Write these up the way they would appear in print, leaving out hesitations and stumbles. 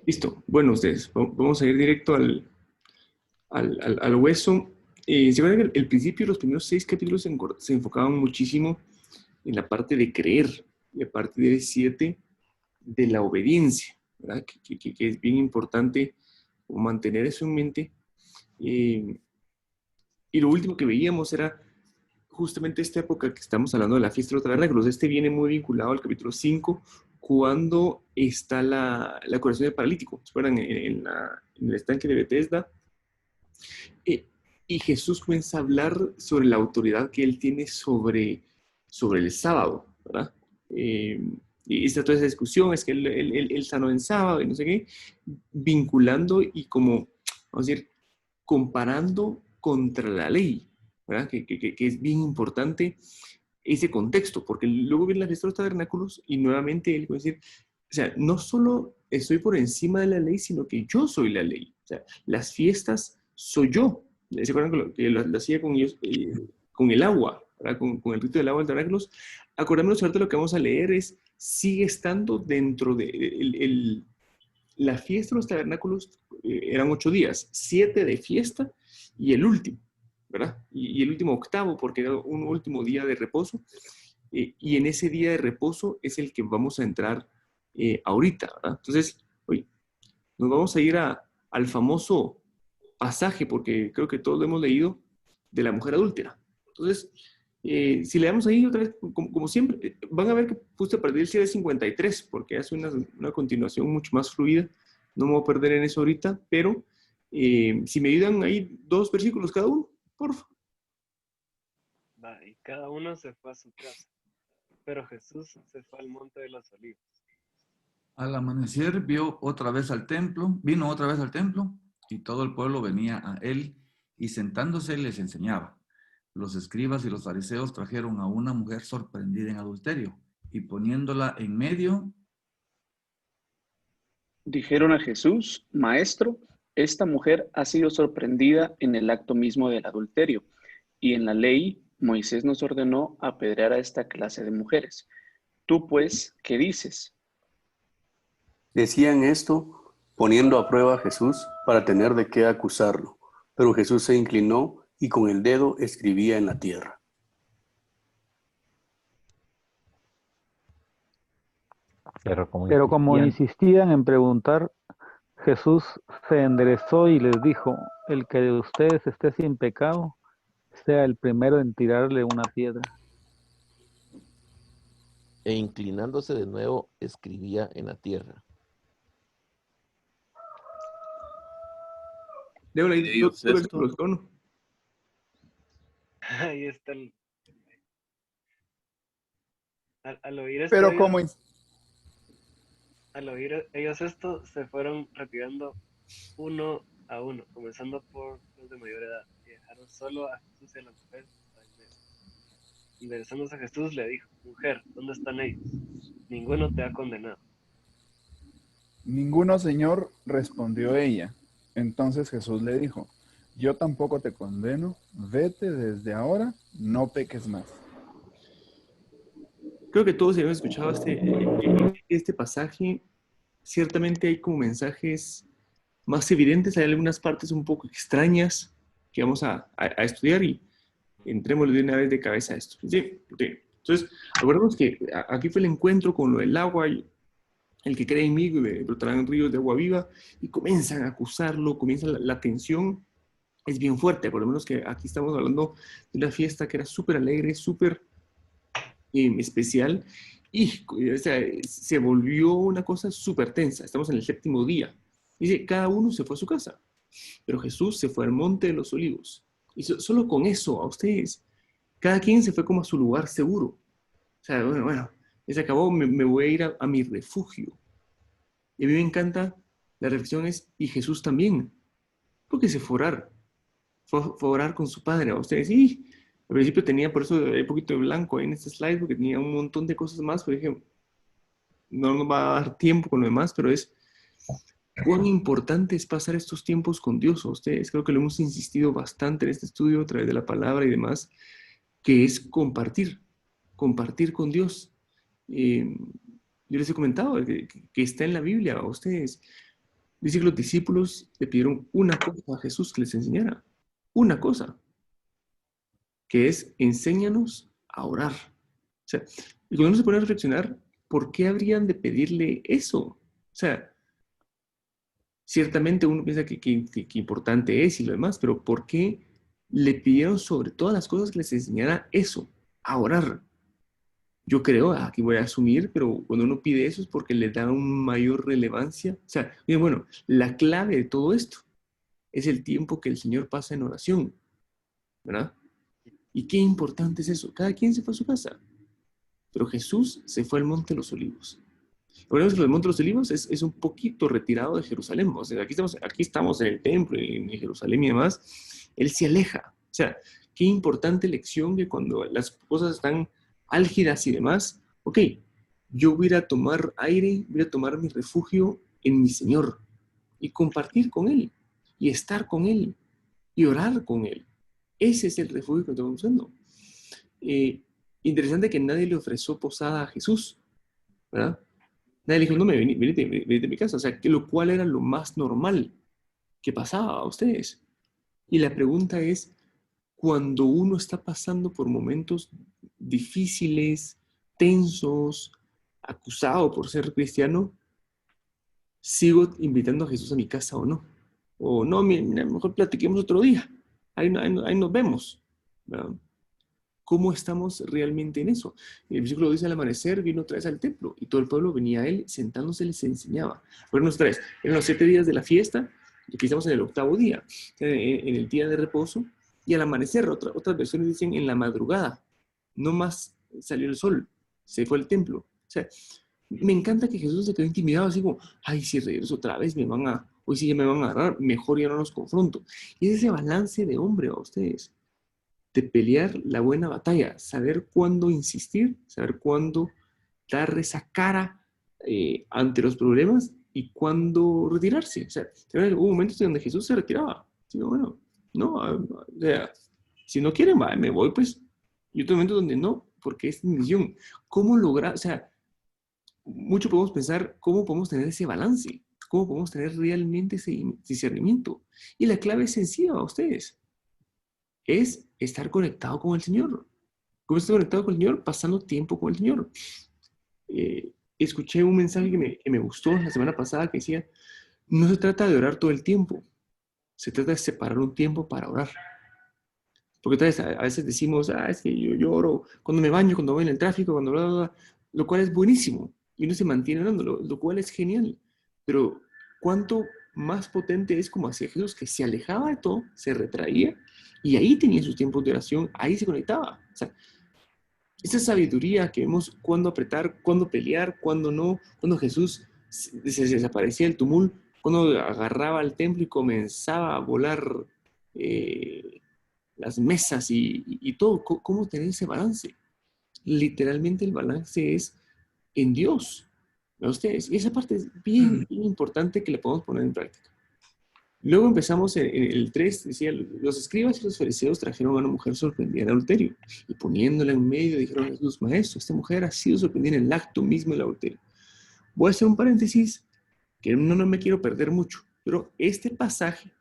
Listo. Bueno, ustedes, vamos a ir directo al hueso. ¿Se acuerdan que el principio, los primeros 6 capítulos se enfocaban muchísimo en la parte de creer y a partir del 7 de la obediencia, ¿verdad? Que es bien importante mantener eso en mente. Eh, y lo último que veíamos era justamente esta época que estamos hablando de la fiesta de los tabernáculos. Este viene muy vinculado al capítulo 5, cuando está la curación del paralítico. ¿Se acuerdan? En el estanque de Bethesda. Eh, y Jesús comienza a hablar sobre la autoridad que él tiene sobre el sábado, ¿verdad? Y está toda esa discusión, es que él sanó en sábado y no sé qué, vinculando y como, vamos a decir, comparando contra la ley, ¿verdad? Que es bien importante ese contexto, porque luego viene la fiesta de los tabernáculos y nuevamente él va a decir, o sea, no solo estoy por encima de la ley, sino que yo soy la ley. O sea, las fiestas soy yo. ¿Se acuerdan que lo hacía con ellos, con el agua, ¿verdad? Con el rito del agua del tabernáculos? Acordémonos ahorita lo que vamos a leer sigue estando dentro de la fiesta de los tabernáculos. Eran 8 días, 7 de fiesta y el último, ¿verdad? Y el último octavo, porque era un último día de reposo. Y en ese día de reposo es el que vamos a entrar ahorita, ¿verdad? Entonces, hoy nos vamos a ir al famoso pasaje, porque creo que todos lo hemos leído, de la mujer adúltera. Entonces, si le damos ahí otra vez, como siempre, van a ver que puse a partir del 753, porque hace una continuación mucho más fluida. No me voy a perder en eso ahorita, pero si me ayudan ahí 2 versículos cada uno, por favor. Va, y cada uno se fue a su casa, pero Jesús se fue al monte de los olivos. Al amanecer vino otra vez al templo, y todo el pueblo venía a él, y sentándose les enseñaba. Los escribas y los fariseos trajeron a una mujer sorprendida en adulterio, y poniéndola en medio, Dijeron a Jesús: Maestro, esta mujer ha sido sorprendida en el acto mismo del adulterio, y en la ley Moisés nos ordenó apedrear a esta clase de mujeres. Tú, pues, ¿qué dices? Decían esto poniendo a prueba a Jesús para tener de qué acusarlo. Pero Jesús se inclinó y con el dedo escribía en la tierra. Pero Pero como insistían en preguntar, Jesús se enderezó y les dijo: el que de ustedes esté sin pecado, sea el primero en tirarle una piedra. E inclinándose de nuevo, escribía en la tierra. Debo ahí dos versículos, ¿no? Ahí está al oír esto, Pero como al oír ellos esto, se fueron retirando uno a uno, comenzando por los de mayor edad, y dejaron solo a Jesús y a la mujer. Enderezándose a Jesús le dijo: Mujer, ¿dónde están ellos? Ninguno te ha condenado. ninguno, Señor, respondió ella. Entonces Jesús le dijo: yo tampoco te condeno, vete desde ahora, no peques más. Creo que todos hemos escuchado este pasaje. Ciertamente hay como mensajes más evidentes, hay algunas partes un poco extrañas que vamos a estudiar y entremos de una vez de cabeza a esto. ¿Sí? Entonces, acordemos que aquí fue el encuentro con lo del agua, y el que cree en mí brotarán ríos de agua viva, y comienzan a acusarlo, comienza la tensión, es bien fuerte. Por lo menos que aquí estamos hablando de una fiesta que era súper alegre, súper especial, y o sea, se volvió una cosa súper tensa. Estamos en el 7º día. Dice, cada uno se fue a su casa, pero Jesús se fue al monte de los olivos. Y solo con eso, a ustedes, cada quien se fue como a su lugar seguro. O sea, bueno, ya se acabó, me voy a ir a mi refugio. Y a mí me encanta, la reflexión es, y Jesús también, porque se fue a orar. Fue a orar con su padre. A ustedes, sí, al principio tenía, por eso hay un poquito de blanco ahí en este slide, porque tenía un montón de cosas más, pero dije, no nos va a dar tiempo con lo demás, pero es cuán importante es pasar estos tiempos con Dios. A ustedes creo que lo hemos insistido bastante en este estudio a través de la palabra y demás, que es compartir con Dios. Yo les he comentado que está en la Biblia a ustedes. Dice que los discípulos le pidieron una cosa a Jesús que les enseñara. Una cosa, que es enséñanos a orar. O sea, y cuando uno se pone a reflexionar, ¿por qué habrían de pedirle eso? O sea, ciertamente uno piensa que importante es y lo demás, pero ¿por qué le pidieron sobre todas las cosas que les enseñara eso, a orar? Yo creo, aquí voy a asumir, pero cuando uno pide eso es porque le da una mayor relevancia. O sea, miren, bueno, la clave de todo esto es el tiempo que el Señor pasa en oración, ¿verdad? Y qué importante es eso. Cada quien se fue a su casa, pero Jesús se fue al Monte de los Olivos. Recordemos que el Monte de los Olivos es un poquito retirado de Jerusalén. O sea, aquí estamos en el templo, en Jerusalén y demás. Él se aleja. O sea, qué importante lección que cuando las cosas están álgidas y demás, ok, yo voy a ir a tomar aire, voy a tomar mi refugio en mi Señor y compartir con Él y estar con Él y orar con Él. Ese es el refugio que estamos usando. Interesante que nadie le ofreció posada a Jesús, ¿verdad? Nadie le dijo, no, venite a mi casa. O sea, que lo cual era lo más normal que pasaba a ustedes. Y la pregunta es, cuando uno está pasando por momentos difíciles, tensos, acusado por ser cristiano, ¿sigo invitando a Jesús a mi casa o no? O no, mejor platiquemos otro día. Ahí nos vemos, ¿verdad? ¿Cómo estamos realmente en eso? El versículo dice: al amanecer vino otra vez al templo y todo el pueblo venía a él, sentándose les enseñaba. Bueno, otra vez, eran los 7 días de la fiesta, y aquí estamos en el 8º día, en el día de reposo, y al amanecer, otras versiones dicen en la madrugada, no más salió el sol, se fue al templo. O sea, me encanta que Jesús se quedó intimidado, así como, ay, si regreso otra vez, hoy sí ya me van a agarrar, mejor ya no los confronto. Y es ese balance de hombre a ustedes, de pelear la buena batalla, saber cuándo insistir, saber cuándo dar esa cara ante los problemas y cuándo retirarse. O sea, hubo momentos en donde Jesús se retiraba. Sino, bueno, no, o sea, si no quieren, me voy, pues. Y otro momento donde no, porque es mi misión. ¿Cómo lograr? O sea, mucho podemos pensar cómo podemos tener ese balance, cómo podemos tener realmente ese discernimiento. Y la clave es sencilla a ustedes. Es estar conectado con el Señor. ¿Cómo estar conectado con el Señor? Pasando tiempo con el Señor. Escuché un mensaje que me gustó la semana pasada que decía, no se trata de orar todo el tiempo, se trata de separar un tiempo para orar. Porque a veces decimos, es que yo oro cuando me baño, cuando voy en el tráfico, cuando bla, bla, bla, lo cual es buenísimo. Y uno se mantiene orando, lo cual es genial. Pero cuánto más potente es como hacía Jesús, que se alejaba de todo, se retraía, y ahí tenía sus tiempos de oración, ahí se conectaba. O sea, esa sabiduría que vemos cuándo apretar, cuándo pelear, cuándo no, cuando Jesús se desaparecía del tumulto, cuando agarraba al templo y comenzaba a volar las mesas y todo, cómo tener ese balance. Literalmente el balance es en Dios, a ustedes. Y esa parte es bien importante que la podemos poner en práctica. Luego empezamos en el 3, decía, los escribas y los fariseos trajeron a una mujer sorprendida en adulterio, y poniéndola en medio dijeron a Jesús: maestro, esta mujer ha sido sorprendida en el acto mismo del adulterio. Voy a hacer un paréntesis, que no me quiero perder mucho, pero este pasaje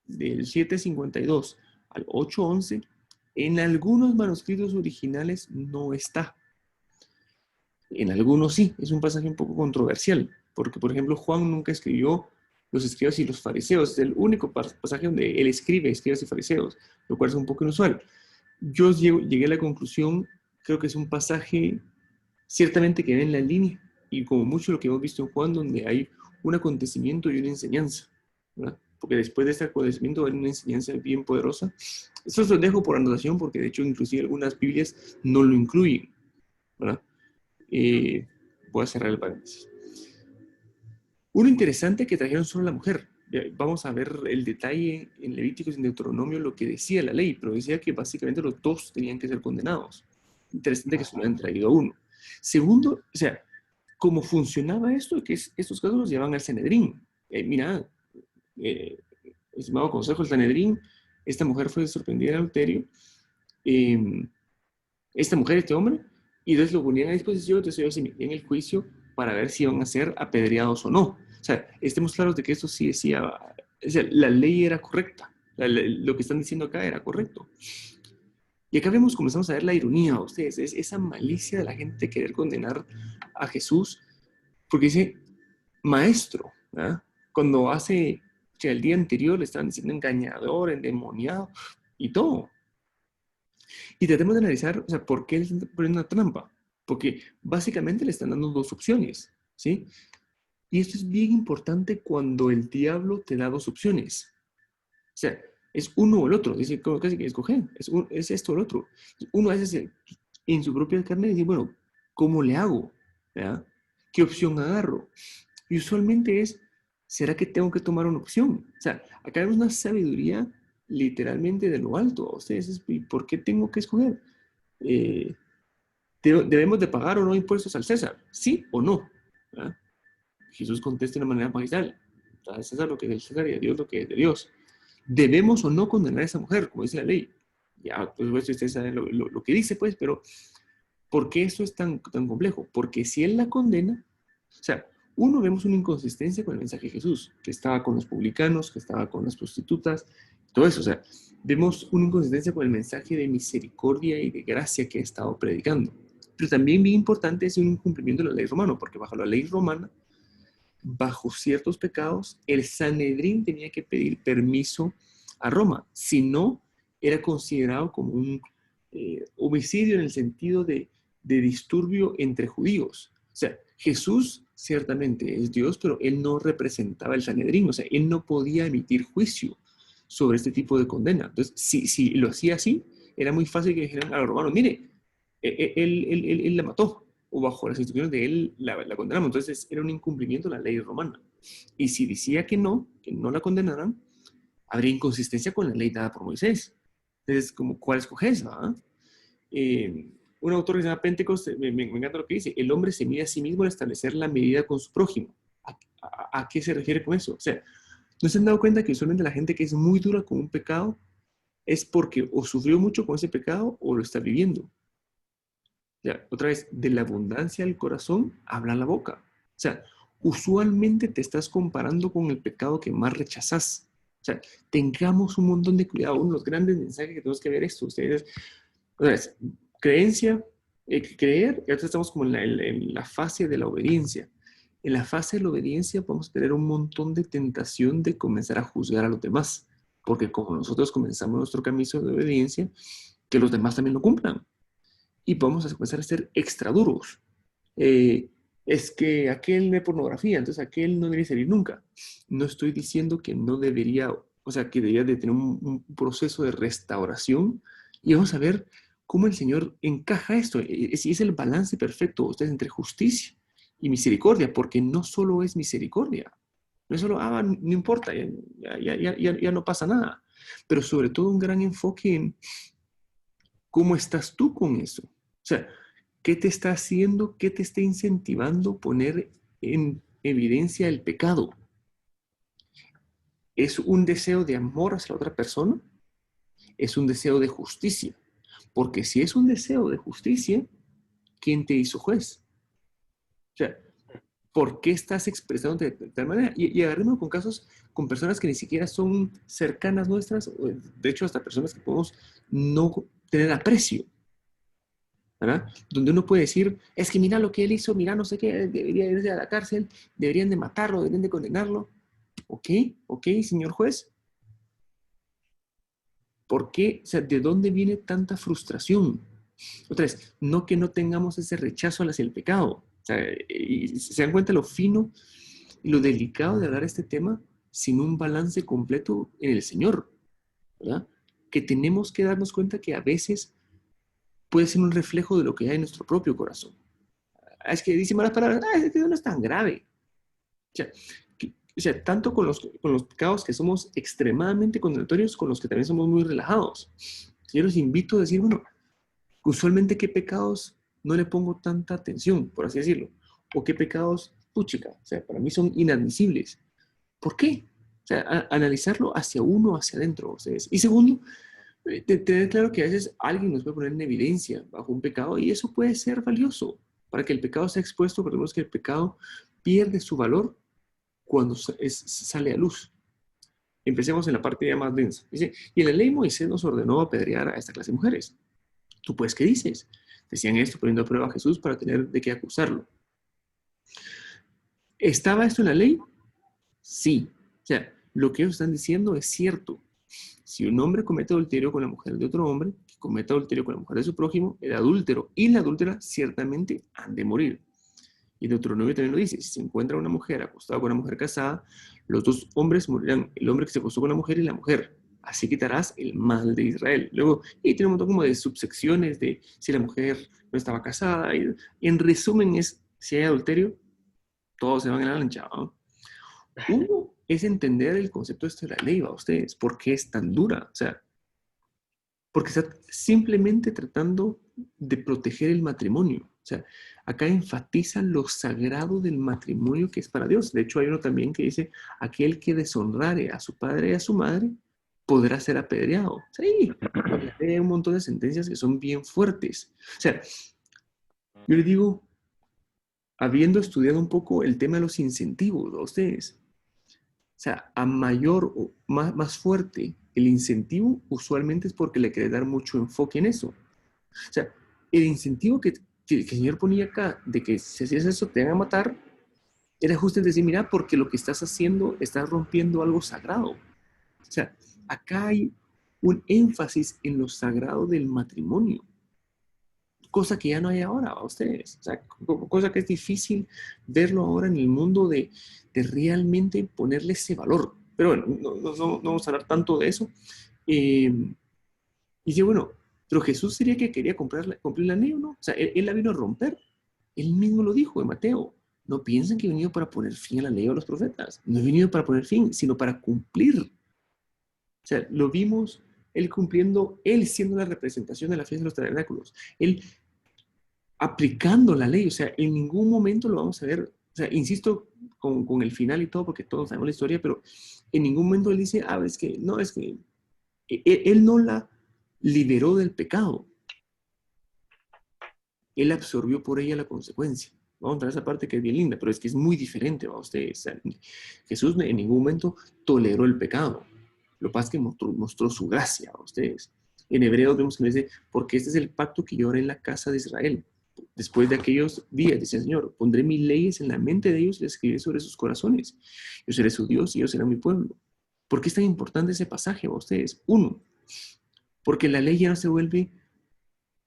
del 7:52 al 8:11, en algunos manuscritos originales no está. En algunos sí, es un pasaje un poco controversial, porque por ejemplo Juan nunca escribió los escribas y los fariseos, es el único pasaje donde él escribe escribas y fariseos, lo cual es un poco inusual. Yo llegué a la conclusión, creo que es un pasaje ciertamente que va en la línea, y como mucho lo que hemos visto en Juan, donde hay un acontecimiento y una enseñanza, ¿verdad? Porque después de este acontecimiento hay una enseñanza bien poderosa. Esto se lo dejo por anotación, porque de hecho inclusive algunas Biblias no lo incluyen, ¿verdad? Voy a cerrar el paréntesis. Uno interesante que trajeron solo la mujer. Vamos a ver el detalle en Levíticos y en Deuteronomio, lo que decía la ley, pero decía que básicamente los dos tenían que ser condenados. Interesante que solo han traído a uno. Segundo, o sea, ¿cómo funcionaba esto? Que estos casos los llevan al Sanedrín. Mira, estimado consejo del Sanedrín, esta mujer fue sorprendida en adulterio. Esta mujer, este hombre, y entonces lo ponían a disposición, entonces ellos emitían el juicio para ver si iban a ser apedreados o no. O sea, estemos claros de que esto sí decía, o sea, la ley era correcta. Lo que están diciendo acá era correcto. Y acá comenzamos a ver la ironía, ustedes, es esa malicia de la gente de querer condenar a Jesús, porque dice, maestro, ¿verdad? Cuando hace, o sea, el día anterior le estaban diciendo engañador, endemoniado, y todo. Y tratemos de analizar, o sea, ¿por qué le están poniendo una trampa? Porque básicamente le están dando dos opciones, ¿sí? Y esto es bien importante cuando el diablo te da dos opciones. O sea, es uno o el otro. Dice, como casi que escoger, es esto o el otro. Uno a veces en su propia carne dice, bueno, ¿cómo le hago? ¿Verdad? ¿Qué opción agarro? Y usualmente es, ¿será que tengo que tomar una opción? O sea, acá vemos una sabiduría literalmente de lo alto. Ustedes, ¿y por qué tengo que escoger? ¿Debemos de pagar o no impuestos al César? ¿Sí o no? ¿Verdad? Jesús contesta de una manera magistral. A César lo que es del César y a Dios lo que es de Dios. ¿Debemos o no condenar a esa mujer, como dice la ley? Ya, pues ustedes saben lo que dice, pues, pero ¿por qué esto es tan complejo? Porque si él la condena, o sea, uno, vemos una inconsistencia con el mensaje de Jesús, que estaba con los publicanos, que estaba con las prostitutas, todo eso, o sea, vemos una inconsistencia con el mensaje de misericordia y de gracia que ha estado predicando. Pero también bien importante es un incumplimiento de la ley romana, porque bajo la ley romana, bajo ciertos pecados, el Sanedrín tenía que pedir permiso a Roma. Si no, era considerado como un homicidio en el sentido de disturbio entre judíos. O sea, Jesús ciertamente es Dios, pero él no representaba el Sanedrín. O sea, él no podía emitir juicio sobre este tipo de condena. Entonces, si lo hacía así, era muy fácil que dijeran a los romanos, mire, él la mató, o bajo las instrucciones de él la condenamos. Entonces era un incumplimiento de la ley romana. Y si decía que no la condenaran, habría inconsistencia con la ley dada por Moisés. Entonces, como, ¿cuál escoges? Un autor que se llama Pentecost, me encanta lo que dice, el hombre se mide a sí mismo al establecer la medida con su prójimo. ¿A qué se refiere con eso? O sea, ¿no se han dado cuenta que usualmente la gente que es muy dura con un pecado es porque o sufrió mucho con ese pecado o lo está viviendo? Ya, otra vez, de la abundancia del corazón habla la boca. O sea, usualmente te estás comparando con el pecado que más rechazas. O sea, tengamos un montón de cuidado. Uno de los grandes mensajes que tenemos que ver esto, ustedes, otra vez, creencia, creer, y ahora estamos como en la fase de la obediencia. En la fase de la obediencia podemos tener un montón de tentación de comenzar a juzgar a los demás, porque como nosotros comenzamos nuestro camino de obediencia, que los demás también lo cumplan. Y podemos comenzar a ser extra duros. Es que aquel ve pornografía, entonces aquel no debería salir nunca. No estoy diciendo que no debería, o sea, que debería de tener un proceso de restauración, y vamos a ver cómo el Señor encaja esto. Es el balance perfecto, ustedes, entre justicia y misericordia, porque no solo es misericordia, no es solo, no importa, ya no pasa nada, pero sobre todo un gran enfoque en cómo estás tú con eso. O sea, ¿qué te está haciendo, qué te está incentivando poner en evidencia el pecado? ¿Es un deseo de amor hacia la otra persona? ¿Es un deseo de justicia? Porque si es un deseo de justicia, ¿quién te hizo juez? O sea, ¿por qué estás expresando de tal manera? Y agarrémonos con casos, con personas que ni siquiera son cercanas nuestras, de hecho hasta personas que podemos no tener aprecio, ¿verdad? Donde uno puede decir, es que mira lo que él hizo, mira no sé qué, debería irse a la cárcel, deberían de matarlo, deberían de condenarlo. Ok, señor juez. ¿Por qué? O sea, ¿de dónde viene tanta frustración? Otra vez, no que no tengamos ese rechazo hacia el pecado. O sea, y se dan cuenta lo fino y lo delicado de hablar este tema sin un balance completo en el Señor, ¿verdad? Que tenemos que darnos cuenta que a veces puede ser un reflejo de lo que hay en nuestro propio corazón. Es que dice malas palabras, es que no es tan grave. O sea, tanto con los pecados que somos extremadamente condenatorios, con los que también somos muy relajados. Yo los invito a decir, bueno, usualmente qué pecados no le pongo tanta atención, por así decirlo, o qué pecados, puchica, o sea, para mí son inadmisibles. ¿Por qué? O sea, analizarlo hacia uno, hacia adentro. Ustedes. Y segundo, tener claro que a veces alguien nos puede poner en evidencia bajo un pecado y eso puede ser valioso para que el pecado sea expuesto. Recordemos que el pecado pierde su valor cuando sale a luz. Empecemos en la parte ya más densa. Dice, y en la ley Moisés nos ordenó apedrear a esta clase de mujeres. ¿Tú pues qué dices? Decían esto poniendo a prueba a Jesús para tener de qué acusarlo. ¿Estaba esto en la ley? Sí. O sea, lo que ellos están diciendo es cierto. Si un hombre comete adulterio con la mujer de otro hombre, que cometa adulterio con la mujer de su prójimo, el adúltero y la adúltera ciertamente han de morir. Y Deuteronomio también lo dice, si se encuentra una mujer acostada con una mujer casada, los dos hombres morirán, el hombre que se acostó con la mujer y la mujer. Así quitarás el mal de Israel. Luego, y tiene un montón como de subsecciones de si la mujer no estaba casada. Y en resumen es, si hay adulterio, todos se van en la lancha, ¿no? Uno es entender el concepto de la ley, ¿va? Ustedes, ¿por qué es tan dura? O sea, porque está simplemente tratando de proteger el matrimonio. O sea, acá enfatiza lo sagrado del matrimonio que es para Dios. De hecho, hay uno también que dice, aquel que deshonrare a su padre y a su madre podrá ser apedreado. Sí, hay un montón de sentencias que son bien fuertes. O sea, yo les digo, habiendo estudiado un poco el tema de los incentivos a ustedes, o sea, a mayor o más fuerte el incentivo, usualmente es porque le quiere dar mucho enfoque en eso. O sea, el incentivo que el Señor ponía acá, de que si hacías eso te van a matar, era justo decir, mira, porque lo que estás haciendo, estás rompiendo algo sagrado. O sea, acá hay un énfasis en lo sagrado del matrimonio. Cosa que ya no hay ahora a ustedes. O sea, cosa que es difícil verlo ahora en el mundo de realmente ponerle ese valor. Pero bueno, no vamos a hablar tanto de eso. Y dice, bueno, pero Jesús sería que quería cumplir la ley, ¿o no? O sea, él la vino a romper. Él mismo lo dijo en Mateo. No piensen que he venido para poner fin a la ley o a los profetas. No he venido para poner fin, sino para cumplir. O sea, lo vimos él cumpliendo, él siendo la representación de la fiesta de los tabernáculos. Él aplicando la ley, o sea, en ningún momento lo vamos a ver, o sea, insisto con el final y todo, porque todos sabemos la historia, pero en ningún momento él dice, es que él no la liberó del pecado, él absorbió por ella la consecuencia. Vamos a entrar a esa parte que es bien linda, pero es que es muy diferente, ¿va? Ustedes, o sea, Jesús en ningún momento toleró el pecado, lo que pasa es que mostró su gracia a ustedes. En Hebreos vemos que dice, porque este es el pacto que yo haré en la casa de Israel. Después de aquellos días, dice el Señor, pondré mis leyes en la mente de ellos y las escribiré sobre sus corazones. Yo seré su Dios y ellos serán mi pueblo. ¿Por qué es tan importante ese pasaje a ustedes? Uno, porque la ley ya no se vuelve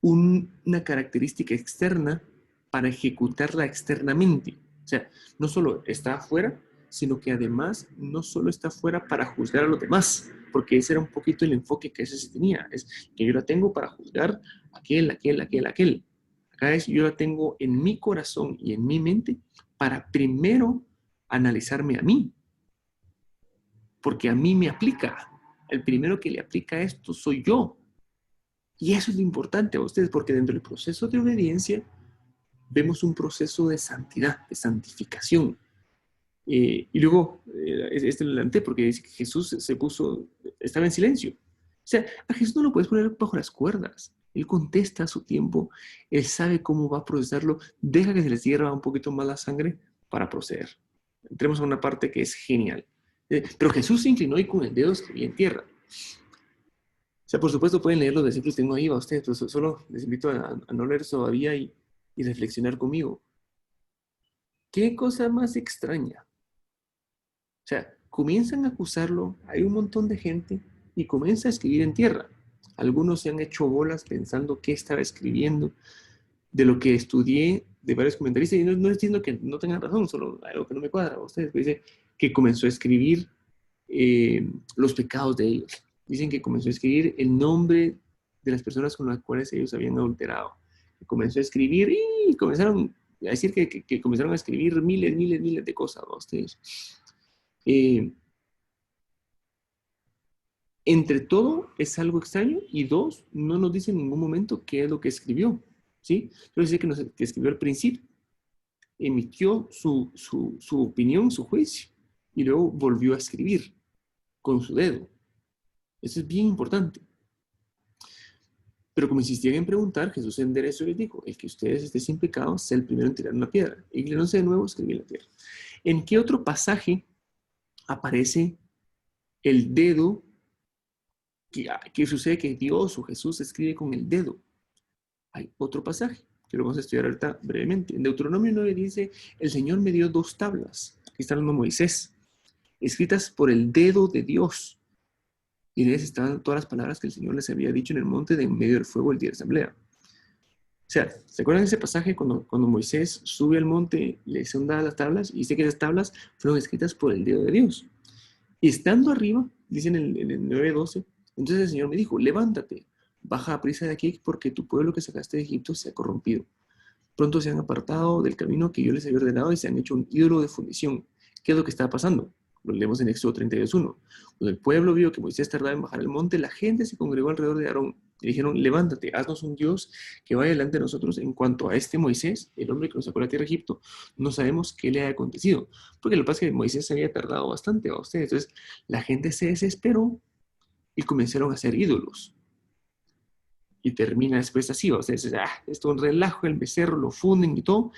una característica externa para ejecutarla externamente. O sea, no solo está afuera, sino que además no solo está afuera para juzgar a los demás, porque ese era un poquito el enfoque que ese se tenía. Es que yo la tengo para juzgar a aquel. Acá es, yo la tengo en mi corazón y en mi mente para primero analizarme a mí, porque a mí me aplica. El primero que le aplica esto soy yo. Y eso es lo importante a ustedes, porque dentro del proceso de obediencia vemos un proceso de santidad, de santificación. Y luego, lo adelanté porque dice que Jesús estaba en silencio. O sea, a Jesús no lo puedes poner bajo las cuerdas. Él contesta a su tiempo, él sabe cómo va a procesarlo, deja que se les hierva un poquito más la sangre para proceder. Entremos a una parte que es genial. Pero Jesús se inclinó y con el dedo escribía en tierra. O sea, por supuesto pueden leer los versículos que tengo ahí a ustedes, pero solo les invito a no leer todavía y reflexionar conmigo. ¿Qué cosa más extraña? O sea, comienzan a acusarlo, hay un montón de gente y comienza a escribir en tierra. Algunos se han hecho bolas pensando qué estaba escribiendo. De lo que estudié de varios comentaristas, y no entiendo que no tengan razón, solo algo que no me cuadra a ustedes, dice que comenzó a escribir los pecados de ellos. Dicen que comenzó a escribir el nombre de las personas con las cuales ellos habían adulterado. Comenzó a escribir y comenzaron a decir que comenzaron a escribir miles de cosas a ustedes. Entre todo es algo extraño y dos, no nos dice en ningún momento qué es lo que escribió, ¿sí? Solo dice que escribió al principio, emitió su opinión, su juicio y luego volvió a escribir con su dedo. Eso es bien importante. Pero como insistían en preguntar, Jesús se enderezó y les dijo, el que ustedes estén sin pecado sea el primero en tirar una piedra. Y no sé de nuevo escribir en la tierra. ¿En qué otro pasaje aparece el dedo? ¿Qué sucede? Que Dios o Jesús escribe con el dedo. Hay otro pasaje que lo vamos a estudiar ahorita brevemente. En Deuteronomio 9 dice, el Señor me dio 2 tablas. Aquí está hablando Moisés, escritas por el dedo de Dios. Y en ellas estaban todas las palabras que el Señor les había dicho en el monte de en medio del fuego el día de asamblea. O sea, ¿se acuerdan de ese pasaje cuando Moisés sube al monte, le son dadas las tablas? Y dice que esas tablas fueron escritas por el dedo de Dios. Y estando arriba, dice en el 9:12, entonces el Señor me dijo, levántate, baja a prisa de aquí, porque tu pueblo que sacaste de Egipto se ha corrompido. Pronto se han apartado del camino que yo les había ordenado y se han hecho un ídolo de fundición. ¿Qué es lo que está pasando? Lo leemos en Éxodo 32:1. Cuando el pueblo vio que Moisés tardaba en bajar el monte, la gente se congregó alrededor de Aarón y dijeron, levántate, haznos un Dios que vaya delante de nosotros. En cuanto a este Moisés, el hombre que nos sacó de la tierra de Egipto, no sabemos qué le ha acontecido. Porque lo que pasa es que Moisés había tardado bastante a ustedes. Entonces, la gente se desesperó y comenzaron a hacer ídolos. Y termina después así, o sea, esto es un relajo, el becerro, lo funden y todo.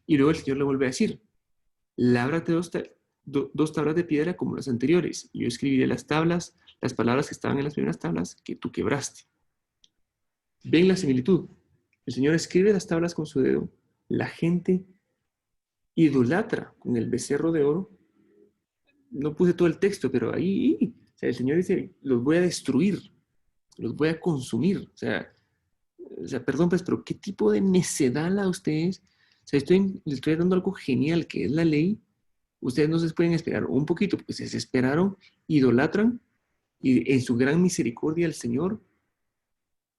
Y luego el Señor le vuelve a decir, lábrate 2 tablas de piedra como las anteriores, y yo escribiré las tablas, las palabras que estaban en las primeras tablas que tú quebraste. ¿Ven la similitud? El Señor escribe las tablas con su dedo, la gente idolatra con el becerro de oro. No puse todo el texto, pero ahí o sea, el Señor dice, los voy a destruir, los voy a consumir. O sea, perdón, pues, pero ¿qué tipo de necedad a ustedes? O sea, les estoy dando algo genial, que es la ley. Ustedes no se pueden esperar un poquito, porque se desesperaron, idolatran, y en su gran misericordia el Señor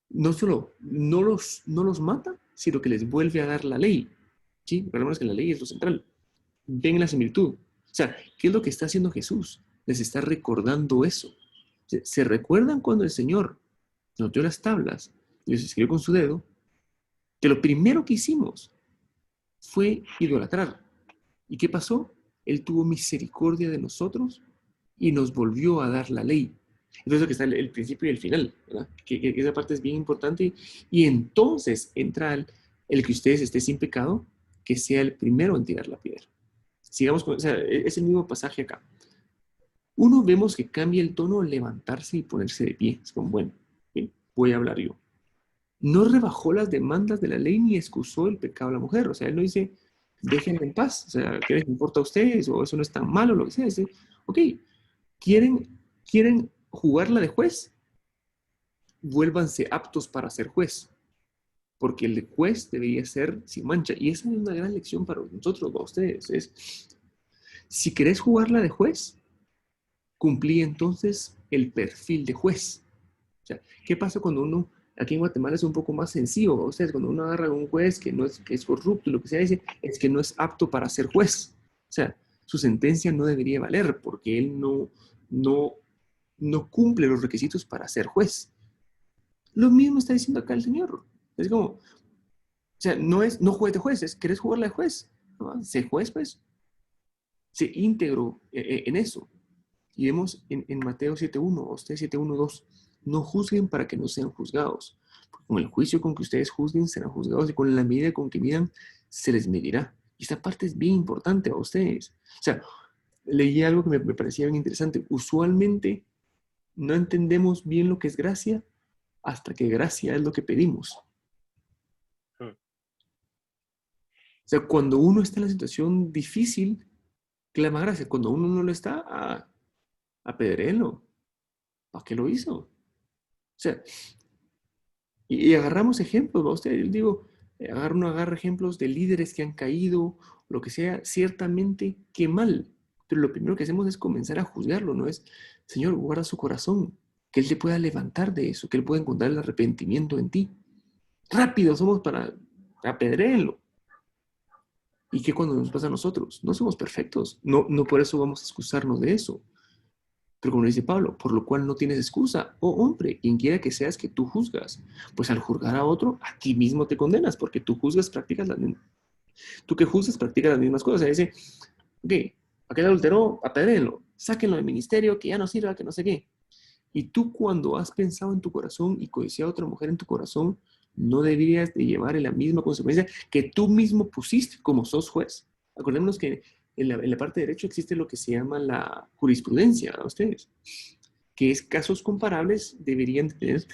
no solo no los mata, sino que les vuelve a dar la ley. ¿Sí? Recordemos que la ley es lo central. Ven la similitud. O sea, ¿qué es lo que está haciendo Jesús? Les está recordando eso. ¿Se recuerdan cuando el Señor nos dio las tablas y los escribió con su dedo? Que lo primero que hicimos fue idolatrar. ¿Y qué pasó? Él tuvo misericordia de nosotros y nos volvió a dar la ley. Entonces, que está el principio y el final, ¿verdad? Que esa parte es bien importante. Y entonces entra el que ustedes estén sin pecado, que sea el primero en tirar la piedra. Sigamos con, o sea, es el mismo pasaje acá. Uno, vemos que cambia el tono al levantarse y ponerse de pie. Es como, bueno, bien, voy a hablar yo. No rebajó las demandas de la ley ni excusó el pecado de la mujer. O sea, él no dice, déjenme en paz. O sea, ¿qué les importa a ustedes? O eso no es tan malo, lo que sea. Dice, ok, ¿quieren jugarla de juez? Vuélvanse aptos para ser juez. Porque el juez debería ser sin mancha. Y esa es una gran lección para nosotros, para ustedes. Es, si querés jugarla de juez, cumplí entonces el perfil de juez. O sea, ¿qué pasa cuando uno, aquí en Guatemala es un poco más sencillo, o sea, cuando uno agarra a un juez que es corrupto, lo que sea, dice, es que no es apto para ser juez. O sea, su sentencia no debería valer porque él no cumple los requisitos para ser juez. Lo mismo está diciendo acá el Señor. Es como, o sea, no juegues de juez, es, ¿querés jugarla de juez? ¿No? Sé juez, pues. Sé íntegro en eso. Y vemos en Mateo 7:1, ustedes 7:1-2, no juzguen para que no sean juzgados. Porque con el juicio con que ustedes juzguen serán juzgados y con la medida con que midan se les medirá. Y esta parte es bien importante a ustedes. O sea, leí algo que me parecía bien interesante. Usualmente no entendemos bien lo que es gracia hasta que gracia es lo que pedimos. O sea, cuando uno está en la situación difícil, clama gracia. Cuando uno no lo está, apedréelo. ¿Para qué lo hizo? O sea, y agarramos ejemplos, ¿va usted? Yo digo, agarra ejemplos de líderes que han caído, lo que sea, ciertamente, qué mal. Pero lo primero que hacemos es comenzar a juzgarlo, ¿no? Es, Señor, guarda su corazón, que Él te pueda levantar de eso, que Él pueda encontrar el arrepentimiento en ti. Rápido somos para apedréenlo. ¿Y qué cuando nos pasa a nosotros? No somos perfectos, no por eso vamos a excusarnos de eso. Pero como dice Pablo, por lo cual no tienes excusa. Oh hombre, quien quiera que seas que tú juzgas, pues al juzgar a otro, a ti mismo te condenas, porque tú juzgas, practicas las mismas. Tú que juzgas, practicas las mismas cosas. O sea, dice, ok, aquel adulteró, apedréenlo, sáquenlo del ministerio, que ya no sirva, que no sé qué. Y tú cuando has pensado en tu corazón y codiciado a otra mujer en tu corazón, no deberías de llevar en la misma consecuencia que tú mismo pusiste como sos juez. Acordémonos que en la parte de derecho existe lo que se llama la jurisprudencia, ¿verdad? Ustedes, que es casos comparables deberían tener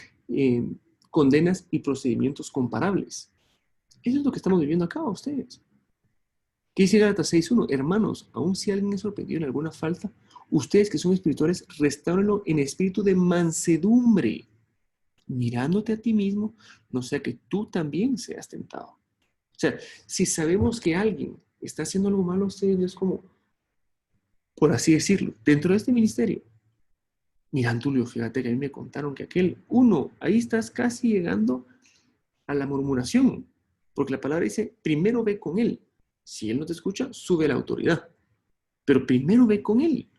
condenas y procedimientos comparables. Eso es lo que estamos viviendo acá, ustedes. ¿Qué dice Gálatas 6:1? Hermanos, aun si alguien es sorprendido en alguna falta, ustedes que son espirituales, restáurenlo en espíritu de mansedumbre, mirándote a ti mismo, no sea que tú también seas tentado. O sea, si sabemos que alguien está haciendo algo malo, ustedes es como, por así decirlo, dentro de este ministerio. Mira, Tulio, fíjate que a mí me contaron que ahí estás casi llegando a la murmuración, porque la palabra dice, primero ve con él. Si él no te escucha, sube a la autoridad. Pero primero ve con él.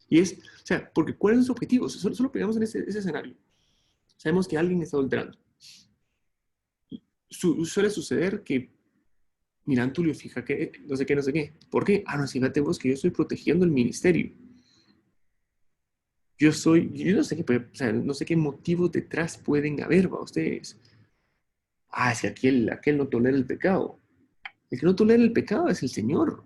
Y es, o sea, porque ¿cuál es nuestro objetivo? Solo pegamos en ese escenario. Sabemos que alguien está adulterando. Suele suceder que, mira, Tulio, fíjate que no sé qué. ¿Por qué? No, fíjate vos que yo estoy protegiendo el ministerio. Yo no sé qué, o sea, no sé qué motivos detrás pueden haber, ¿va? Ustedes. Si aquel no tolera el pecado. El que no tolera el pecado es el Señor.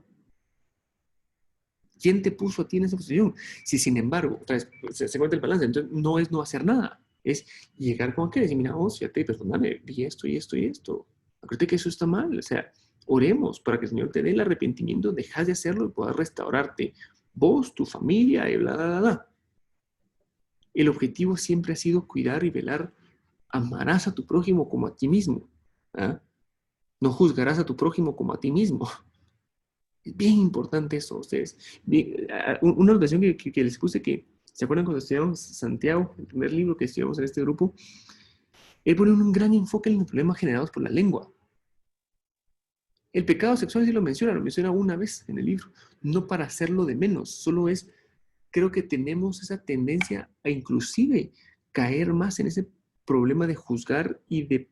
¿Quién te puso a ti en esa posición? Si sin embargo, otra vez, se cuenta el balance, entonces no es no hacer nada, es llegar con aquel y decir, mira, vos, fíjate, perdóname, vi esto y esto y esto. Acuérdate que eso está mal, o sea, oremos para que el Señor te dé el arrepentimiento, dejas de hacerlo y puedas restaurarte. Vos, tu familia, y bla, bla, bla, bla. El objetivo siempre ha sido cuidar y velar. Amarás a tu prójimo como a ti mismo. No juzgarás a tu prójimo como a ti mismo. Es bien importante eso, ustedes. Una oración que les puse, que ¿se acuerdan cuando estudiamos Santiago, el primer libro que estudiamos en este grupo? Él pone un gran enfoque en los problemas generados por la lengua. El pecado sexual sí lo menciona una vez en el libro, no para hacerlo de menos, solo creo que tenemos esa tendencia a inclusive caer más en ese problema de juzgar y de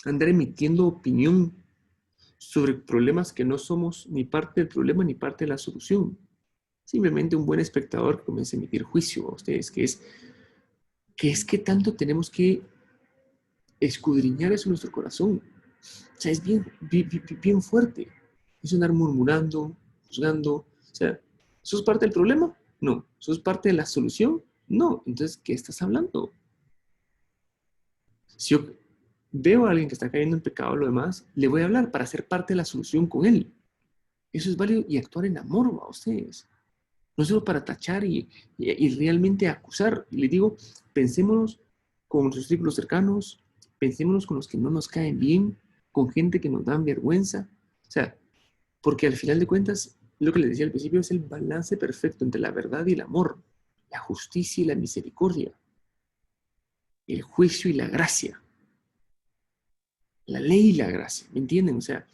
andar emitiendo opinión sobre problemas que no somos ni parte del problema ni parte de la solución. Simplemente un buen espectador que comienza a emitir juicio a ustedes, que es que tanto tenemos que escudriñar eso en nuestro corazón. O sea, es bien fuerte. Es andar murmurando, juzgando. O sea, ¿sos parte del problema? No. ¿Sos parte de la solución? No. Entonces, ¿qué estás hablando? Si yo veo a alguien que está cayendo en pecado o lo demás, le voy a hablar para ser parte de la solución con él. Eso es válido y actuar en amor a ustedes. No solo para tachar y realmente acusar. Y les digo, pensémonos con nuestros círculos cercanos, pensémonos con los que no nos caen bien, con gente que nos dan vergüenza. O sea, porque al final de cuentas, lo que les decía al principio es el balance perfecto entre la verdad y el amor, la justicia y la misericordia, el juicio y la gracia, la ley y la gracia. ¿Me entienden? O sea,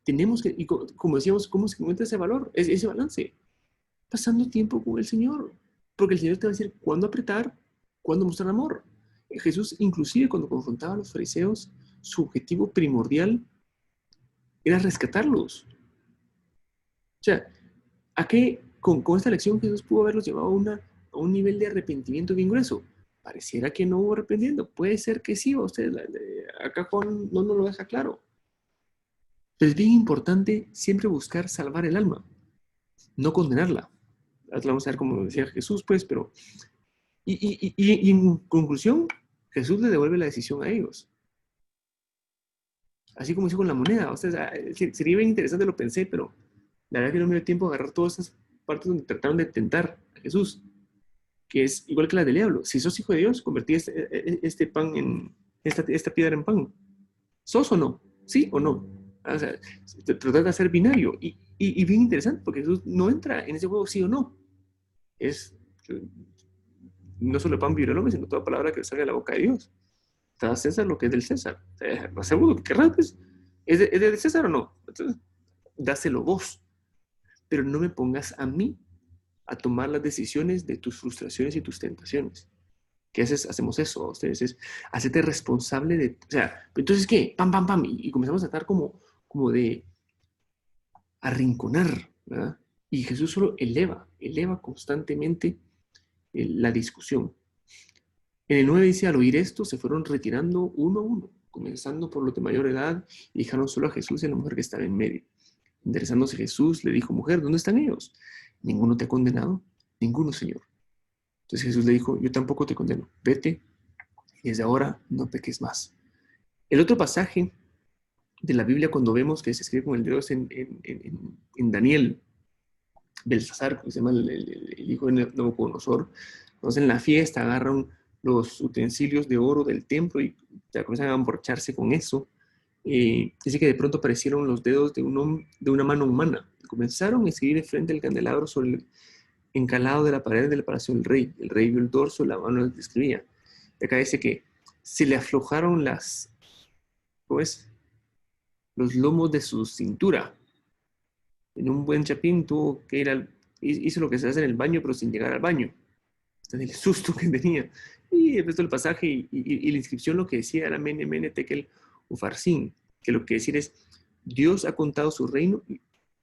tenemos que, y como decíamos, ¿cómo se encuentra ese valor, ese balance? Pasando tiempo con el Señor, porque el Señor te va a decir cuándo apretar, cuándo mostrar amor. Jesús, inclusive cuando confrontaba a los fariseos, su objetivo primordial era rescatarlos. O sea, ¿a qué con esta lección Jesús pudo haberlos llevado a un nivel de arrepentimiento bien grueso? Pareciera que no hubo arrepentimiento. Puede ser que sí, acá Juan no nos lo deja claro. Pero es bien importante siempre buscar salvar el alma, no condenarla. Vamos a ver como decía Jesús, pues, pero... Y en conclusión, Jesús le devuelve la decisión a ellos. Así como hizo con la moneda. O sea, sería bien interesante, lo pensé, pero la verdad que no me dio tiempo de agarrar todas esas partes donde trataron de tentar a Jesús, que es igual que la del diablo. Si sos hijo de Dios, convertí este pan en... esta piedra en pan. ¿Sos o no? ¿Sí o no? O sea, tratar de hacer binario. Y bien interesante, porque Jesús no entra en ese juego sí o no. Es no solo pan vivirá el hombre, sino toda palabra que salga de la boca de Dios. Da a César lo que es del César. No seguro que querrás, pues. ¿Es de César o no? Entonces, dáselo vos. Pero no me pongas a mí a tomar las decisiones de tus frustraciones y tus tentaciones. ¿Qué haces? Hacemos eso a ustedes. Es hacerte responsable de... O sea, entonces, ¿qué? Pam, pam, pam. Y comenzamos a estar como de arrinconar, ¿verdad? Y Jesús solo eleva constantemente la discusión. En el 9 dice, al oír esto, se fueron retirando uno a uno, comenzando por los de mayor edad, y dejaron solo a Jesús y a la mujer que estaba en medio. Enderezándose Jesús, le dijo, mujer, ¿dónde están ellos? ¿Ninguno te ha condenado? Ninguno, Señor. Entonces Jesús le dijo, yo tampoco te condeno. Vete y desde ahora no peques más. El otro pasaje de la Biblia, cuando vemos que se escribe con el dedo, es en Daniel. Belsasar, que se llama el hijo de Nabucodonosor. Entonces en la fiesta agarran los utensilios de oro del templo y ya comienzan a emborracharse con eso. Dice que de pronto aparecieron los dedos de una mano humana. Comenzaron a escribir frente al candelabro sobre el encalado de la pared del palacio del rey. El rey vio el dorso, la mano le escribía. Y acá dice que se le aflojaron los lomos de su cintura. En un buen chapín tuvo que hizo lo que se hace en el baño, pero sin llegar al baño. El susto que tenía. Y el resto del pasaje y la inscripción lo que decía era Mene, Mene, Tekel, Ufarsin, que lo que decir es, Dios ha contado su reino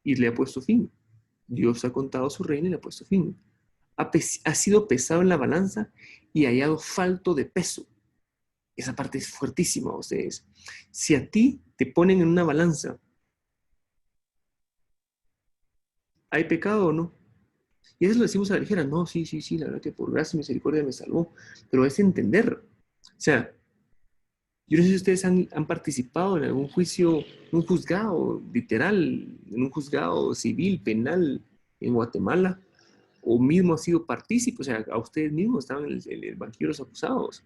y le ha puesto fin. Dios ha contado su reino y le ha puesto fin. Ha sido pesado en la balanza y hallado falto de peso. Esa parte es fuertísima, ustedes. Si a ti te ponen en una balanza, ¿hay pecado o no? Y eso lo decimos a la ligera. No, sí, la verdad que por gracia y misericordia me salvó. Pero es entender. O sea, yo no sé si ustedes han participado en algún juicio, un juzgado literal, en un juzgado civil, penal en Guatemala, o mismo ha sido partícipe, o sea, a ustedes mismos estaban en el banquillo de los acusados.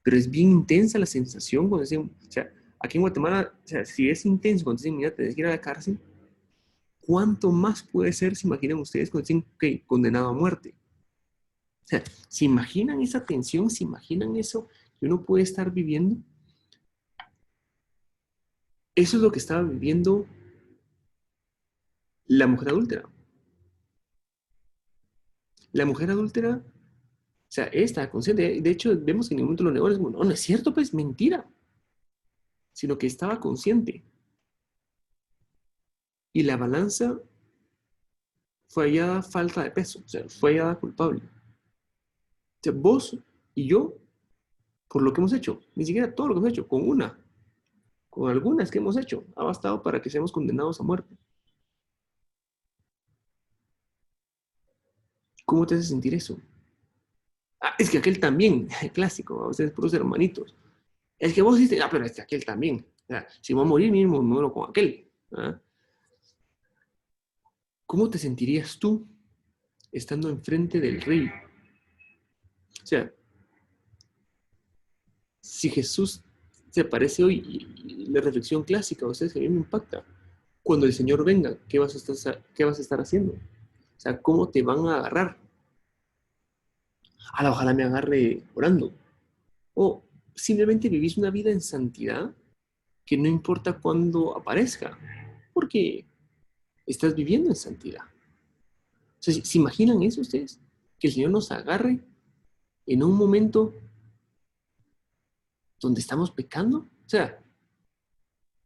Pero es bien intensa la sensación cuando dicen, o sea, aquí en Guatemala, o sea, si es intenso cuando dicen, mira, te tienes que ir a la cárcel, ¿cuánto más puede ser, se imaginan ustedes, cuando dicen, ok, condenado a muerte? O sea, ¿se imaginan esa tensión? ¿Se imaginan eso que uno puede estar viviendo? Eso es lo que estaba viviendo la mujer adúltera. La mujer adúltera, o sea, está consciente. De hecho, vemos que en ningún momento lo negó. Es como, no es cierto, pues, mentira. Sino que estaba consciente. Y la balanza fue hallada falta de peso, o sea, fue hallada culpable. O sea, vos y yo, por lo que hemos hecho, ni siquiera todo lo que hemos hecho, con algunas que hemos hecho, ha bastado para que seamos condenados a muerte. ¿Cómo te hace sentir eso? Ah, es que aquel también, clásico, ustedes puros hermanitos. Es que vos hiciste, pero es que aquel también. O sea, si voy a morir mismo, muero con aquel. ¿Ah? ¿Cómo te sentirías tú estando enfrente del rey? O sea, si Jesús se aparece hoy, y la reflexión clásica, ustedes que a mí me impacta, cuando el Señor venga, ¿qué vas a estar haciendo? O sea, ¿cómo te van a agarrar? Ojalá me agarre orando. O simplemente vivís una vida en santidad que no importa cuándo aparezca, porque estás viviendo en santidad. O sea, ¿se imaginan eso ustedes? Que el Señor nos agarre en un momento donde estamos pecando. O sea,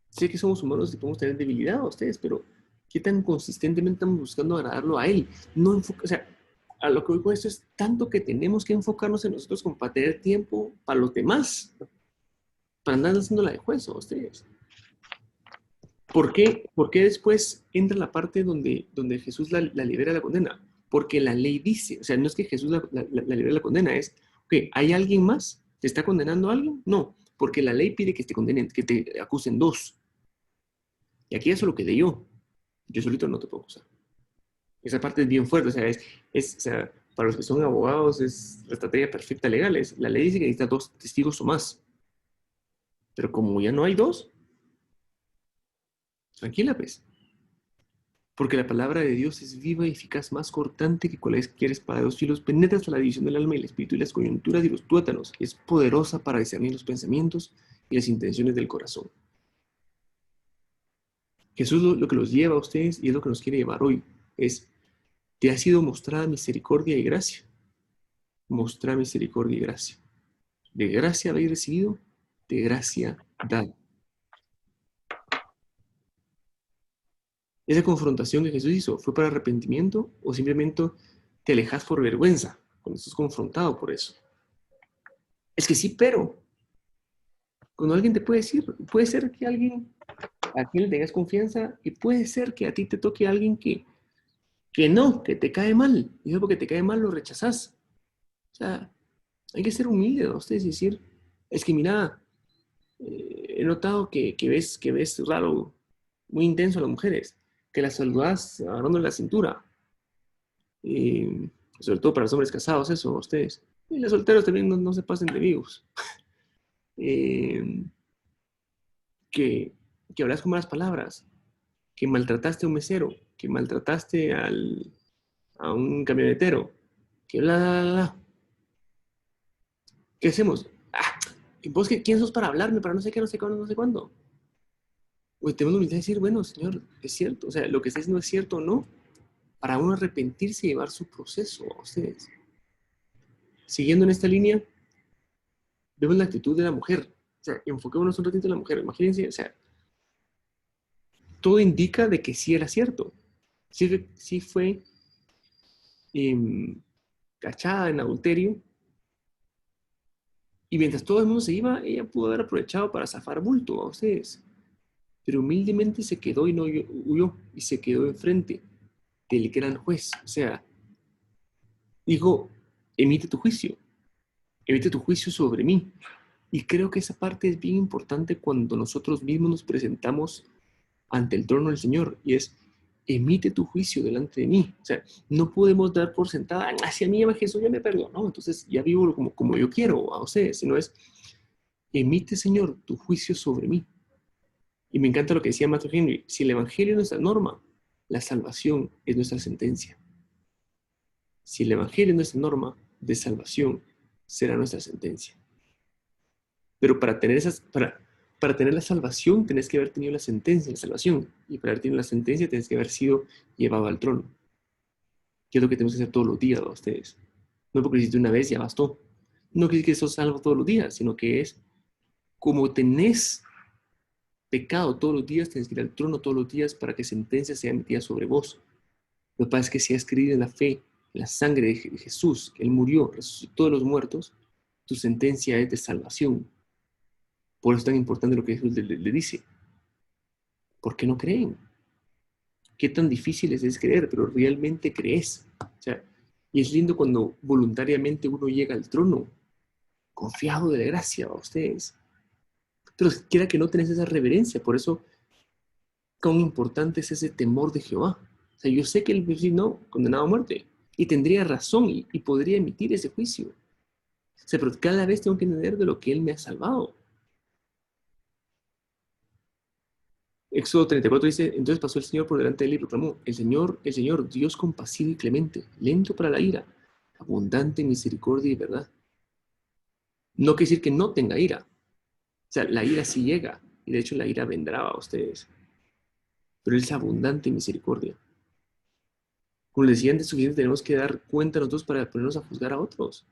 sé que somos humanos y podemos tener debilidad a ustedes, pero ¿qué tan consistentemente estamos buscando agradarlo a Él? O sea, a lo que voy con esto es tanto que tenemos que enfocarnos en nosotros como para tener tiempo para los demás, para andar haciendo la de juez a ustedes. ¿Por qué después entra la parte donde Jesús la libera de la condena? Porque la ley dice, o sea, no es que Jesús la libera de la condena, es, ok, ¿hay alguien más? ¿Te está condenando a alguien? No, porque la ley pide que te condenen, que te acusen dos. Y aquí eso lo quedé yo. Yo solito no te puedo acusar. Esa parte es bien fuerte, o sea, o sea, para los que son abogados es la estrategia perfecta legal. La ley dice que necesita 2 testigos o más. Pero como ya no hay 2, tranquila, pues. Porque la palabra de Dios es viva y eficaz, más cortante que cualquier espada de 2 filos, penetra hasta la división del alma y el espíritu y las coyunturas y los tuétanos. Es poderosa para discernir los pensamientos y las intenciones del corazón. Jesús lo que los lleva a ustedes y es lo que nos quiere llevar hoy. Es, te ha sido mostrada misericordia y gracia. Mostrar misericordia y gracia. De gracia habéis recibido, de gracia dad. ¿Esa confrontación que Jesús hizo fue para arrepentimiento o simplemente te alejas por vergüenza cuando estás confrontado por eso? Es que sí, pero cuando alguien te puede decir, puede ser que alguien a quien le tengas confianza, y puede ser que a ti te toque alguien que no, que te cae mal, y eso porque te cae mal lo rechazas. O sea, hay que ser humilde, ¿no? Ustedes decir, es que mira, he notado que ves raro, muy intenso a las mujeres, que las saludas agarrándole la cintura. Sobre todo para los hombres casados, eso, ustedes. Y los solteros también no se pasen de vivos. Eh, que, que hablas con malas palabras, que maltrataste a un mesero, que maltrataste a un camionetero, que bla, bla, bla, bla. ¿Qué hacemos? ¿Y vos quién sos para hablarme, para no sé qué, no sé cuándo, no sé cuándo? Pues tenemos la humildad de decir, bueno, Señor, es cierto, o sea, lo que está diciendo es cierto o no, para uno arrepentirse y llevar su proceso a ustedes. Siguiendo en esta línea, vemos la actitud de la mujer. O sea, enfoquémonos un ratito en la mujer. Imagínense, o sea, todo indica de que sí era cierto. Sí fue cachada en adulterio. Y mientras todo el mundo se iba, ella pudo haber aprovechado para zafar bulto a ustedes. Pero humildemente se quedó y no huyó. Y se quedó enfrente del gran juez. O sea, dijo, emite tu juicio. Emite tu juicio sobre mí. Y creo que esa parte es bien importante cuando nosotros mismos nos presentamos ante el trono del Señor, y es, emite tu juicio delante de mí. O sea, no podemos dar por sentada, hacia mí Jesús ya me perdonó, entonces ya vivo como yo quiero a ustedes, sino es, emite, Señor, tu juicio sobre mí. Y me encanta lo que decía Matthew Henry, si el Evangelio es nuestra norma, la salvación es nuestra sentencia. Si el Evangelio es nuestra norma de salvación, será nuestra sentencia. Pero para tener la salvación, tenés que haber tenido la sentencia de la salvación. Y para haber tenido la sentencia, tenés que haber sido llevado al trono. Que es lo que tenemos que hacer todos los días a ustedes. No porque lo hiciste una vez, ya bastó. No quiere decir que sos salvo todos los días, sino que es como tenés pecado todos los días, tenés que ir al trono todos los días para que sentencia sea emitida sobre vos. Lo que pasa es que si has creído en la fe, en la sangre de Jesús, que Él murió, resucitó de los muertos, tu sentencia es de salvación. Por eso es tan importante lo que Jesús le dice. ¿Por qué no creen? ¿Qué tan difícil es creer? Pero realmente crees. O sea, y es lindo cuando voluntariamente uno llega al trono, confiado de la gracia a ustedes. Pero quiera que no tenés esa reverencia, por eso cuán importante es ese temor de Jehová. O sea, yo sé que él va a decir, no, condenado a muerte. Y tendría razón y podría emitir ese juicio. O sea, pero cada vez tengo que entender de lo que él me ha salvado. Éxodo 34 dice, entonces pasó el Señor por delante de él y proclamó, el Señor, Dios compasivo y clemente, lento para la ira, abundante en misericordia y verdad. No quiere decir que no tenga ira. O sea, la ira sí llega, y de hecho la ira vendrá a ustedes. Pero Él es abundante en misericordia. Como les decía antes, suficiente tenemos que dar cuenta nosotros para ponernos a juzgar a otros.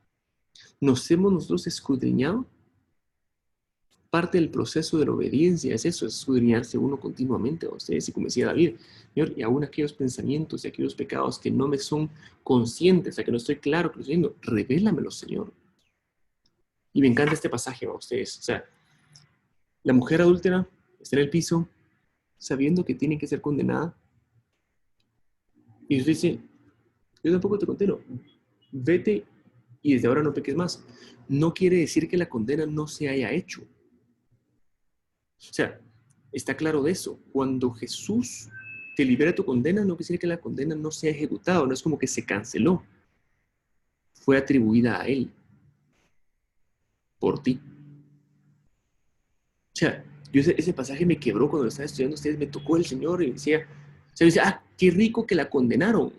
Nos hemos nosotros escudriñado. Parte del proceso de la obediencia es eso, es escudriñarse uno continuamente a ustedes. Y como decía David, Señor, y aún aquellos pensamientos y aquellos pecados que no me son conscientes, o sea, que no estoy claro que lo estoy haciendo, revélamelos, Señor. Y me encanta este pasaje a ustedes. O sea, la mujer adúltera está en el piso, sabiendo que tiene que ser condenada. Y Dios dice, yo tampoco te condeno, vete y desde ahora no peques más. No quiere decir que la condena no se haya hecho. O sea, está claro de eso. Cuando Jesús te libera de tu condena, no quiere decir que la condena no sea ejecutada, no es como que se canceló. Fue atribuida a Él, por ti. O sea, ese pasaje me quebró cuando lo estaba estudiando ustedes, me tocó el Señor y decía, o sea, me decía, qué rico que la condenaron,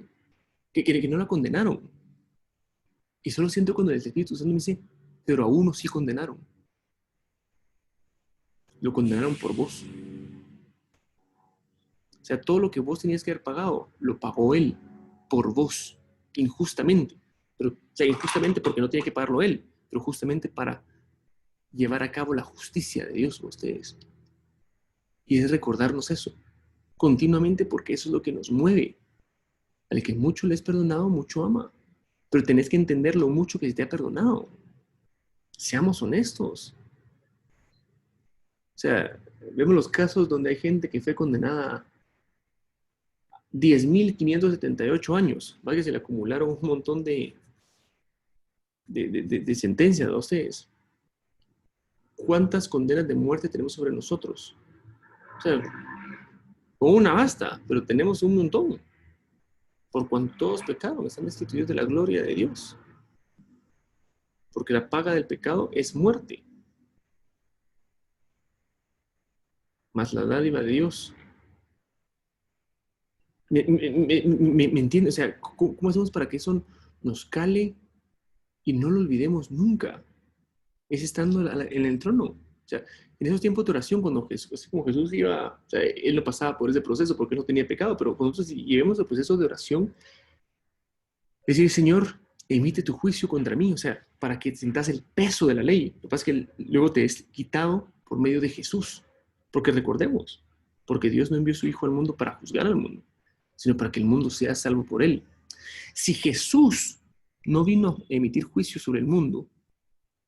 que no la condenaron. Y solo siento cuando el Espíritu Santo me dice, pero a uno sí condenaron. Lo condenaron por vos. O sea, todo lo que vos tenías que haber pagado, lo pagó Él por vos, injustamente. Pero, o sea, injustamente porque no tenía que pagarlo Él, pero justamente para llevar a cabo la justicia de Dios con ustedes. Y es recordarnos eso continuamente, porque eso es lo que nos mueve. Al que mucho le es perdonado, mucho ama. Pero tenés que entender lo mucho que se te ha perdonado. Seamos honestos. O sea, vemos los casos donde hay gente que fue condenada a 10.578 años. Vaya, se le acumularon un montón de sentencias a ustedes. ¿Cuántas condenas de muerte tenemos sobre nosotros? O sea, con una basta, pero tenemos un montón. Por cuanto todos pecaron, están destituidos de la gloria de Dios. Porque la paga del pecado es muerte. Más la dádiva de Dios. ¿Me entiendes? O sea, ¿cómo hacemos para que eso nos cale y no lo olvidemos nunca? Es estando en el trono. O sea, en esos tiempos de oración, cuando Jesús iba, o sea, él no pasaba por ese proceso porque él no tenía pecado, pero cuando nosotros llevemos el proceso de oración, decir, Señor, emite tu juicio contra mí, o sea, para que sientas el peso de la ley. Lo que pasa es que luego te es quitado por medio de Jesús. Porque recordemos, porque Dios no envió a su Hijo al mundo para juzgar al mundo, sino para que el mundo sea salvo por él. Si Jesús no vino a emitir juicio sobre el mundo,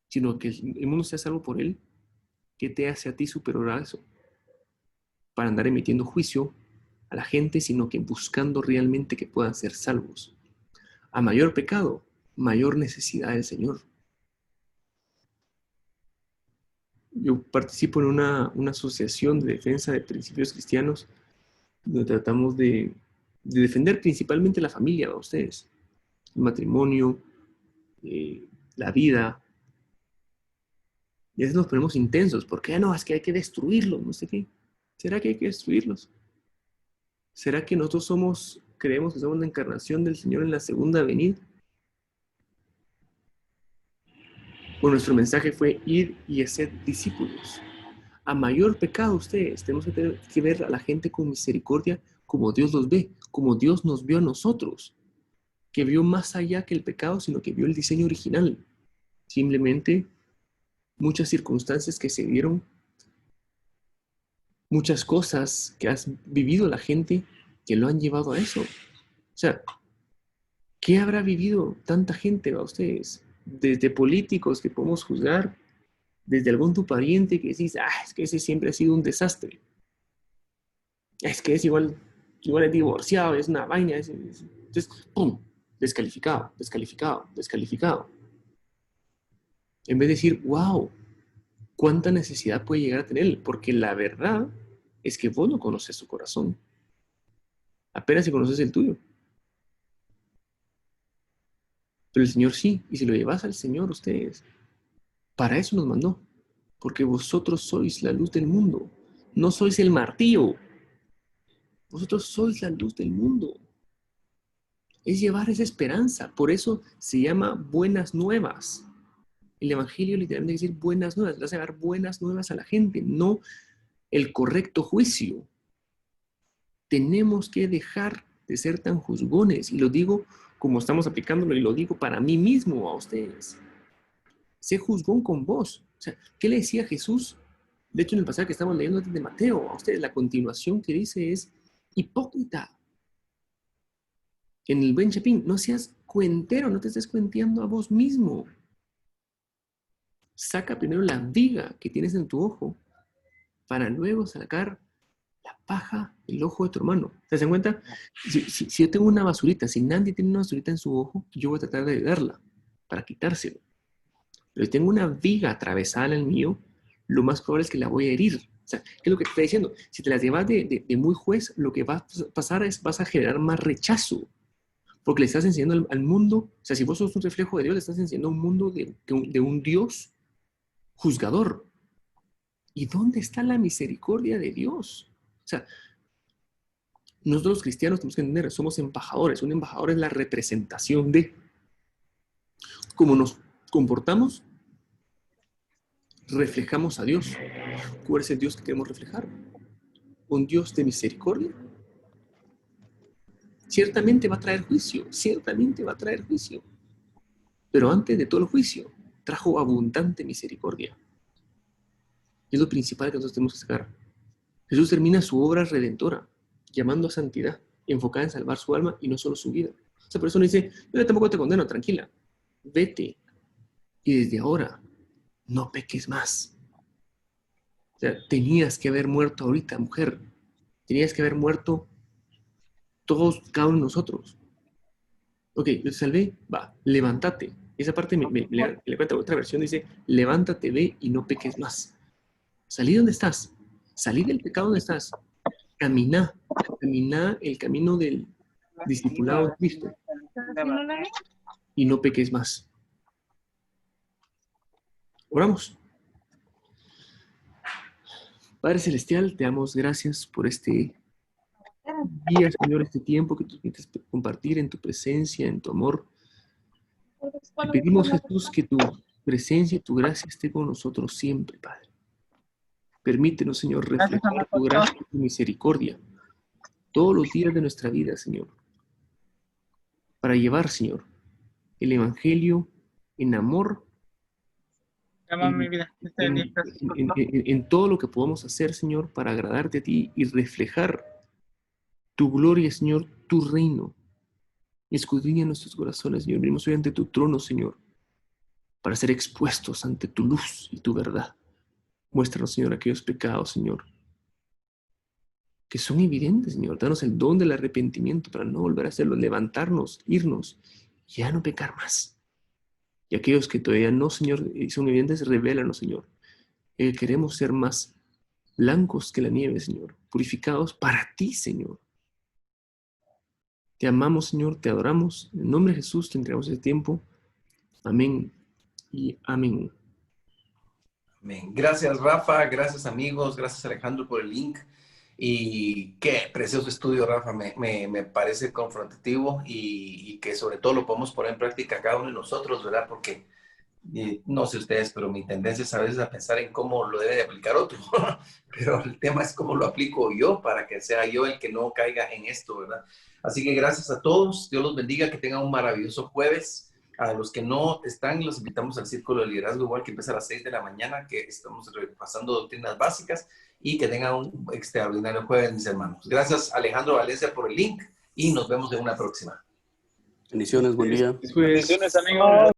sino que el mundo sea salvo por él, ¿qué te hace a ti superior a eso? Para andar emitiendo juicio a la gente, sino que buscando realmente que puedan ser salvos. A mayor pecado, mayor necesidad del Señor. Yo participo en una asociación de defensa de principios cristianos, donde tratamos de defender principalmente la familia de ustedes, el matrimonio, la vida. Y a veces nos ponemos intensos, porque no, es que hay que destruirlos, no sé qué. ¿Será que hay que destruirlos? ¿Será que nosotros creemos que somos la encarnación del Señor en la segunda venida? Bueno, nuestro mensaje fue ir y hacer discípulos. A mayor pecado ustedes, tenemos que ver a la gente con misericordia como Dios los ve, como Dios nos vio a nosotros, que vio más allá que el pecado, sino que vio el diseño original. Simplemente muchas circunstancias que se dieron, muchas cosas que has vivido la gente que lo han llevado a eso. O sea, ¿qué habrá vivido tanta gente a ustedes? Desde políticos que podemos juzgar, desde algún tu pariente que decís, es que ese siempre ha sido un desastre. Es que es igual es divorciado, es una vaina. Entonces, ¡pum! Descalificado, descalificado, descalificado. En vez de decir, wow, cuánta necesidad puede llegar a tener él, porque la verdad es que vos no conoces su corazón. Apenas si conoces el tuyo. Pero el Señor sí, y si lo llevas al Señor ustedes, para eso nos mandó, porque vosotros sois la luz del mundo, no sois el martillo, vosotros sois la luz del mundo. Es llevar esa esperanza, por eso se llama buenas nuevas. El Evangelio literalmente quiere decir buenas nuevas, le vas a dar buenas nuevas a la gente, no el correcto juicio. Tenemos que dejar de ser tan juzgones, y lo digo como estamos aplicándolo, y lo digo para mí mismo a ustedes. Sé juzgón con vos. O sea, ¿qué le decía Jesús? De hecho, en el pasaje que estamos leyendo de Mateo, a ustedes la continuación que dice es, hipócrita. En el buen chapín, no seas cuentero, no te estés cuenteando a vos mismo. Saca primero la viga que tienes en tu ojo para luego sacar la paja del ojo de tu hermano. ¿Te das cuenta? Si yo tengo una basurita, si nadie tiene una basurita en su ojo, yo voy a tratar de ayudarla para quitárselo. Pero si tengo una viga atravesada en el mío, lo más probable es que la voy a herir. O sea, ¿qué es lo que te estoy diciendo? Si te las llevas de muy juez, lo que va a pasar es vas a generar más rechazo. Porque le estás enseñando al mundo, o sea, si vos sos un reflejo de Dios, le estás enseñando a un mundo de un Dios juzgador. ¿Y dónde está la misericordia de Dios? O sea, nosotros los cristianos tenemos que entender, somos embajadores. Un embajador es la representación de cómo nos comportamos, reflejamos a Dios. ¿Cuál es el Dios que queremos reflejar? ¿Un Dios de misericordia? Ciertamente va a traer juicio, ciertamente va a traer juicio. Pero antes de todo el juicio, trajo abundante misericordia. Y es lo principal que nosotros tenemos que sacar. Jesús termina su obra redentora, llamando a santidad, enfocada en salvar su alma y no solo su vida. O sea, por eso no dice, yo tampoco te condeno, tranquila. Vete y desde ahora no peques más. O sea, tenías que haber muerto ahorita, mujer. Tenías que haber muerto todos, cada uno de nosotros. Ok, yo te salvé, va, levántate. Esa parte le cuenta otra versión, dice, levántate, ve y no peques más. Salí donde estás. Salí del pecado donde estás. Camina el camino del discipulado de Cristo y no peques más. Oramos. Padre Celestial, te damos gracias por este día, Señor, este tiempo que tú permites compartir en tu presencia, en tu amor. Te pedimos, Jesús, que tu presencia y tu gracia esté con nosotros siempre, Padre. Permítenos, Señor, reflejar tu gracia y tu misericordia todos los días de nuestra vida, Señor, para llevar, Señor, el Evangelio en amor, en todo lo que podamos hacer, Señor, para agradarte a ti y reflejar tu gloria, Señor, tu reino. Escudriña nuestros corazones, Señor. Venimos hoy ante tu trono, Señor, para ser expuestos ante tu luz y tu verdad. Muéstranos, Señor, aquellos pecados, Señor, que son evidentes, Señor. Danos el don del arrepentimiento para no volver a hacerlo, levantarnos, irnos, y ya no pecar más. Y aquellos que todavía no, Señor, son evidentes, revélanos, Señor. Queremos ser más blancos que la nieve, Señor, purificados para ti, Señor. Te amamos, Señor, te adoramos. En el nombre de Jesús te entregamos este tiempo. Amén y amén. Amén. Gracias, Rafa. Gracias, amigos. Gracias, Alejandro, por el link. Y qué precioso estudio, Rafa. Me parece confrontativo y que sobre todo lo podemos poner en práctica cada uno de nosotros, ¿verdad? Porque no sé ustedes, pero mi tendencia es a veces a pensar en cómo lo debe de aplicar otro. Pero el tema es cómo lo aplico yo para que sea yo el que no caiga en esto, ¿verdad? Así que gracias a todos. Dios los bendiga. Que tengan un maravilloso jueves. A los que no están, los invitamos al Círculo de Liderazgo, igual que empieza a las 6 de la mañana, que estamos repasando doctrinas básicas, y que tengan un extraordinario jueves, mis hermanos. Gracias, Alejandro Valencia, por el link, y nos vemos en una próxima. Bendiciones, buen día. Bendiciones, amigos.